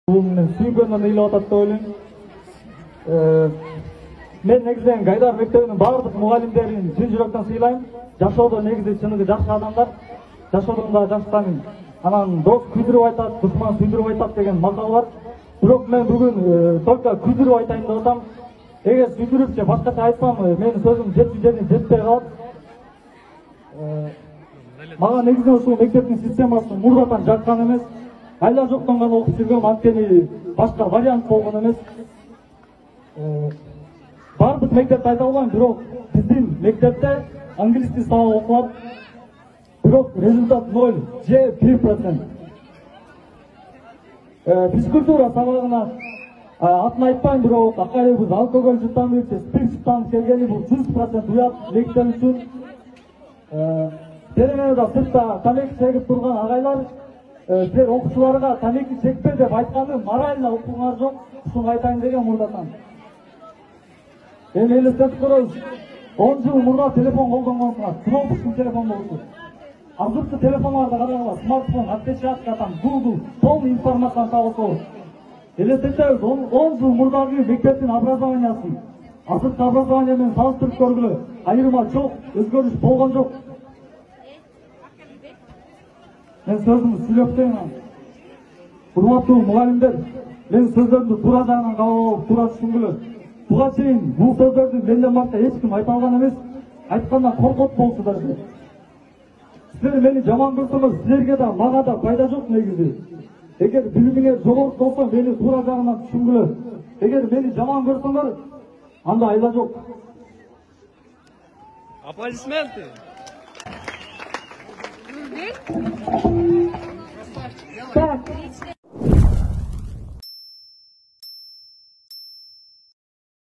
Мен сүйгөндөн ыйлап атат деп ойлойм. Мен негизинен Гайдар мектебинин баардык мугалимдерин чын жүрөктөн сыйлайм. Жашоодо негизи чыныгы жакшы адамдар, жашоодон да жакшытамын. Анан дос күйдүрүп айтат, душман сүйдүрүп айтат деген макал бар. Бирок мен бүгүн только күйдүрүп айтайын деп атам. Эгер сүйдүрүп же башкача айтсам, менин сөзүм жетпей калат. Мага негизинен ушул мектептин системасын мурдатан жаккан эмес. Айла жоктон гана окуп жүргөм, анткени башка вариант болгон эмес. Бардык мектепти айта албайм, бирок биздин мектепте англис тил сабак окулат. Бирок результат 0 же 1%. Физкультура сабагына атын айтпайм, бирок акайыбыз алкоголь жуттанып же спирт жуттанып келгени бул 100% уят мектеп үчүн. Теременде сыртта тамеки чегип турган агайлар силер окуучуларга тамеки чекпе деп айтканы морально укуңар жок. Ушуну айтайын деген мурдатан. Эми элестетип көрөбүз. 10 жыл мурда телефон колдонгонсуңар, кнопочный телефон болчу. Азыркы телефонлордо карагыла, смартфон, отпечатка, там Google, полный информацияны табылса болот. Элестетебиз, 10 жыл мурдагы мектептин образованиясын азыркы образование менен салыштырып көргүлө. Айырма жок, өзгөрүш болгон жок. Мен сөзүмдү сүйлөптөйм. Урматтуу мугалимдер, мен сөздөрүмдү туура жагынан кабыл алып, туура түшүнгүлө. Буга чейин бул сөздөрдү менден башка эч ким айта алган эмес. Айткандан коркот болчудар. Силер мени жаман көрсөңөр, силерге да мага да пайда жок негизи. Эгер билимиңер жогору болсо, мени туура жагынан түшүнгүлө. Эгер мени жаман көрсөңөр, анда айла жок. Аплодисменты. Так,